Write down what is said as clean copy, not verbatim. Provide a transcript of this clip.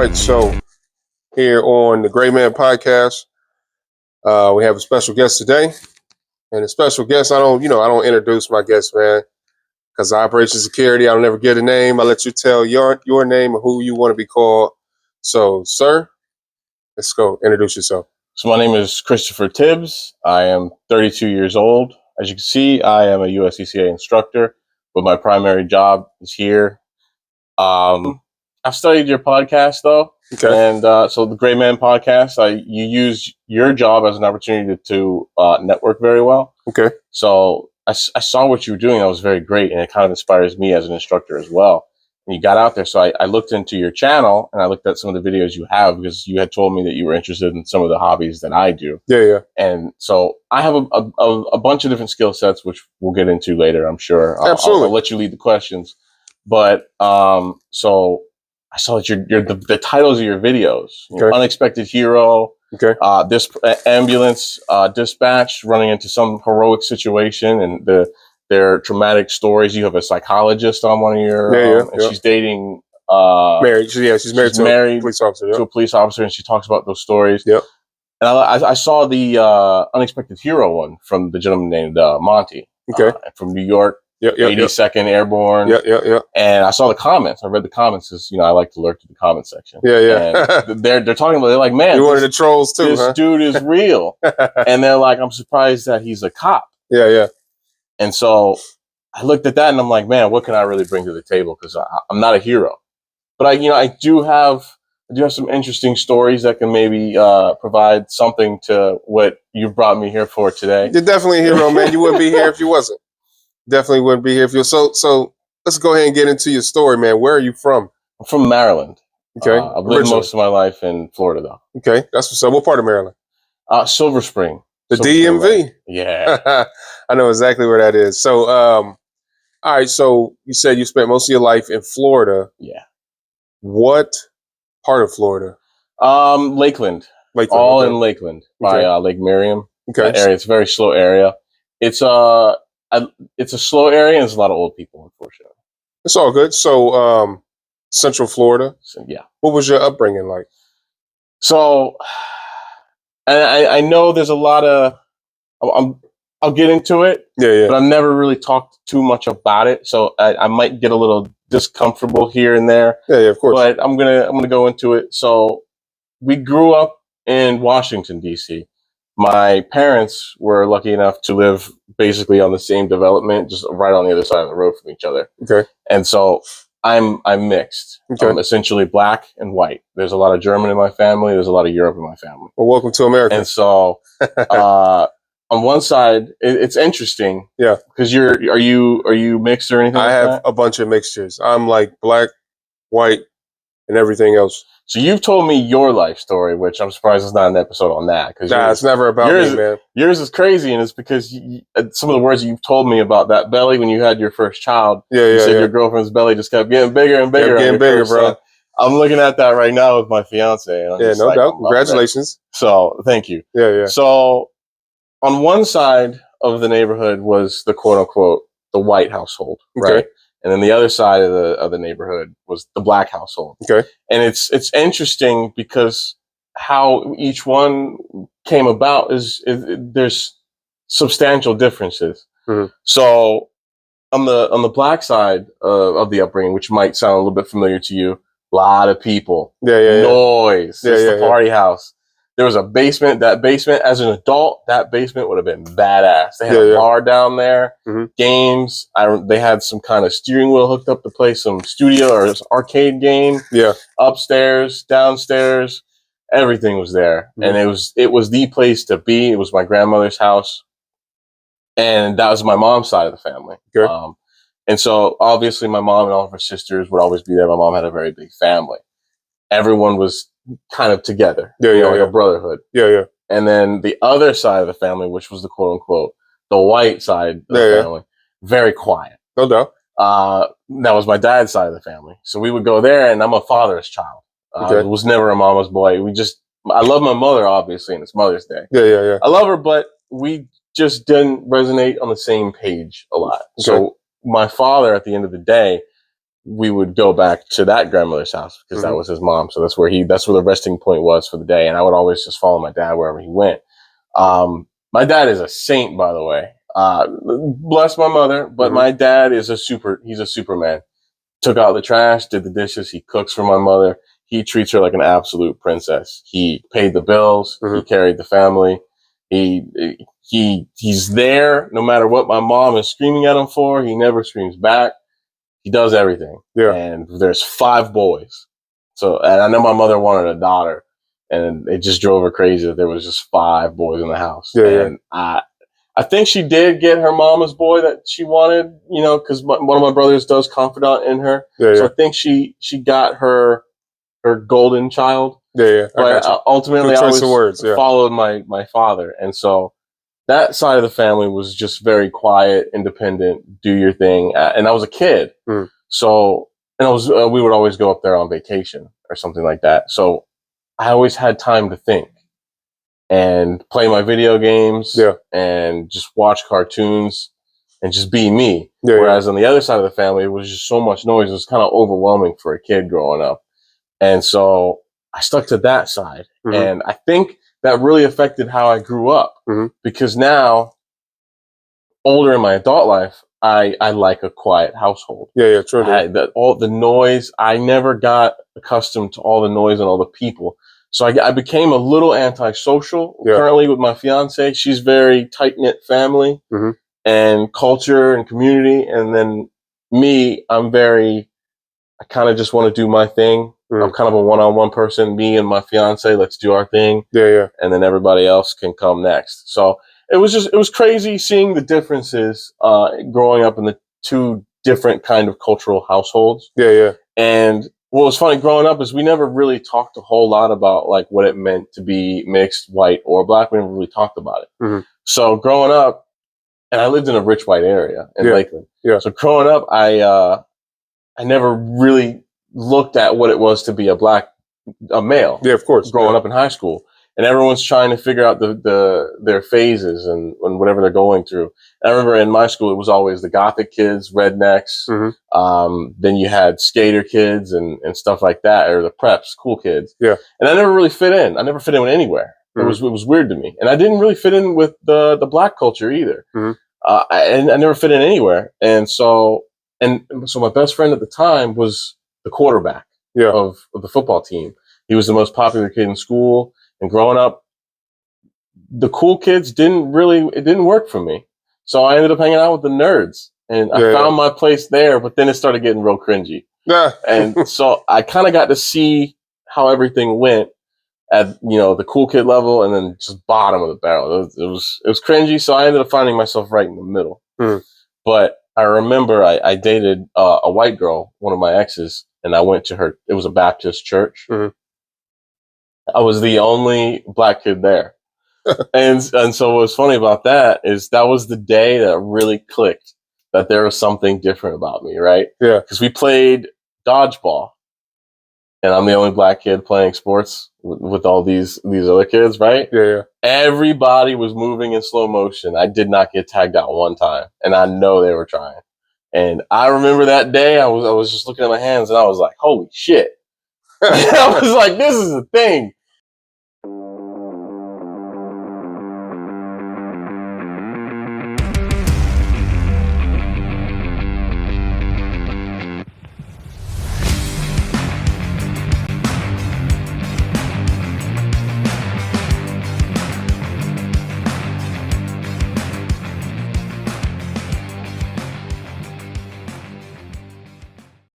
right, so here on the Great Man Podcast, we have a special guest today, and a special guest. I don't introduce my guest, man, because operation security. I don't never get a name. I let you tell your name and who you want to be called. So, sir, let's go. Introduce yourself. So my name is Christopher Tibbs. I am 32 years old. As you can see, I am a USCCA instructor, but my primary job is here. I've studied your podcast, though. Okay. And so the Great Man Podcast, you use your job as an opportunity to network very well. Okay. So I saw what you were doing. That was very great, and it kind of inspires me as an instructor as well. And you got out there. So I looked into your channel, and I looked at some of the videos you have, because you had told me that you were interested in some of the hobbies that I do. Yeah. And so I have a bunch of different skill sets, which we'll get into later, I'm sure. Absolutely. I'll let you lead the questions. But so I saw that you're the titles of your videos. Okay. Unexpected Hero. Okay. This ambulance dispatch running into some heroic situation, and their traumatic stories. You have a psychologist on one of your, and she's dating, married. She's married to a police officer. To a police officer, and she talks about those stories. Yep. And I saw the Unexpected Hero one from the gentleman named Monty. Okay. From New York. 82nd Airborne. Yeah. And I saw the comments. I read the comments, because I like to lurk to the comment section. Yeah. And they're talking about. They're like, man, you're one of the trolls too. This dude is real. And they're like, I'm surprised that he's a cop. Yeah. And so I looked at that, and I'm like, man, what can I really bring to the table? Because I'm not a hero, but I do have some interesting stories that can maybe provide something to what you've brought me here for today. You're definitely a hero, man. You wouldn't be here if you wasn't. Definitely wouldn't be here if you. So let's go ahead and get into your story, man. Where are you from? I'm from Maryland. Okay. I've lived most of my life in Florida, though. Okay, that's what's up. What part of Maryland? Silver Spring. The DMV. Yeah. I know exactly where that is. So, all right. So you said you spent most of your life in Florida. Yeah. What part of Florida? Lakeland. All in Lakeland by Lake Miriam. Okay. That area. It's a very slow area. It's a slow area, and there's a lot of old people, unfortunately. It's all good. So, Central Florida. So, yeah. What was your upbringing like? So, and I know there's a lot of. I'll get into it. Yeah. But I've never really talked too much about it, so I might get a little discomfortable here and there. Yeah, of course. But I'm gonna go into it. So, we grew up in Washington, D.C. My parents were lucky enough to live basically on the same development, just right on the other side of the road from each other. Okay. And so I'm mixed. Okay. I'm essentially black and white. There's a lot of German in my family. There's a lot of Europe in my family. Well, welcome to America. And so on one side, it's interesting. Yeah. Because are you mixed or anything? I have a bunch of mixtures. I'm like black, white, and everything else. So you've told me your life story, which I'm surprised there's not an episode on that. Nah, it's never about me, man. Yours is crazy, and it's because some of the words you've told me about that belly when you had your first child. You said your girlfriand's belly just kept getting bigger and bigger. Getting bigger, bro. I'm looking at that right now with my fiance. And I'm no doubt. Congratulations. So thank you. Yeah. So on one side of the neighborhood was the quote unquote the white household, right? And then the other side of the neighborhood was the black household. Okay. And it's interesting because how each one came about is there's substantial differences. Mm-hmm. So on the black side of the upbringing, which might sound a little bit familiar to you, a lot of people, noise, it's the party house. There was a basement. That basement, as an adult, that basement would have been badass. They had a bar down there, games. They had some kind of steering wheel hooked up to play some studio or arcade game. Yeah. Upstairs, downstairs, everything was there, and it was the place to be. It was my grandmother's house, and that was my mom's side of the family. Okay. And so obviously my mom and all of her sisters would always be there. My mom had a very big family. Everyone was kind of together, like a brotherhood. Yeah. And then the other side of the family, which was the quote unquote the white side of the family, very quiet. No doubt. That was my dad's side of the family. So we would go there, and I'm a father's child. I was never a mama's boy. I love my mother, obviously, and it's Mother's Day. Yeah. I love her, but we just didn't resonate on the same page a lot. So my father, at the end of the day, we would go back to that grandmother's house because that was his mom. So that's where the resting point was for the day. And I would always just follow my dad wherever he went. My dad is a saint, by the way. Bless my mother, but my dad is he's a superman. Took out the trash, did the dishes. He cooks for my mother. He treats her like an absolute princess. He paid the bills. He carried the family. He's there no matter what my mom is screaming at him for. He never screams back. He does everything. Yeah. And there's 5 boys. So, and I know my mother wanted a daughter, and it just drove her crazy that there was just 5 boys in the house. Yeah. And I think she did get her mama's boy that she wanted, you know, because one of my brothers does confidant in her. Yeah, so I think she got her golden child. Yeah. But ultimately, I always followed my father. And so that side of the family was just very quiet, independent, do your thing. And I was a kid. So, and we would always go up there on vacation or something like that. So I always had time to think and play my video games and just watch cartoons and just be me. Yeah, whereas on the other side of the family, it was just so much noise. It was kind of overwhelming for a kid growing up. And so I stuck to that side. And I think that really affected how I grew up because now, older in my adult life, I like a quiet household. Yeah, true. All the noise, I never got accustomed to all the noise and all the people. So I became a little antisocial. Currently with my fiance, she's very tight-knit family and culture and community. And then me, I kind of just want to do my thing. I'm kind of a one-on-one person. Me and my fiance, let's do our thing. Yeah. And then everybody else can come next. So it was crazy seeing the differences growing up in the 2 different kind of cultural households. Yeah. And what was funny growing up is we never really talked a whole lot about like what it meant to be mixed, white, or black. We never really talked about it. So growing up, and I lived in a rich white area in Lakeland. Yeah. So growing up, I never really looked at what it was to be a male. Yeah, of course. Growing up in high school. And everyone's trying to figure out their phases and whatever they're going through. And I remember in my school, it was always the gothic kids, rednecks. Then you had skater kids and stuff like that, or the preps, cool kids. Yeah. And I never really fit in. I never fit in anywhere. It was weird to me. And I didn't really fit in with the black culture either. And I never fit in anywhere. And so my best friend at the time was the quarterback of the football team. He was the most popular kid in school. And growing up, the cool kids it didn't work for me. So I ended up hanging out with the nerds. And I found my place there, but then it started getting real cringy. And so I kind of got to see how everything went at, you know, the cool kid level and then just bottom of the barrel. It was cringy. So I ended up finding myself right in the middle. But I remember I dated a white girl, one of my exes, and I went to her. It was a Baptist church. I was the only black kid there. and so what's funny about that is that was the day that really clicked that there was something different about me, right? Yeah. Because we played dodgeball, and I'm the only black kid playing sports with all these other kids, right? Yeah. Everybody was moving in slow motion. I did not get tagged out one time, and I know they were trying. And I remember that day, I was just looking at my hands, and I was like, "Holy shit!" I was like, "This is a thing."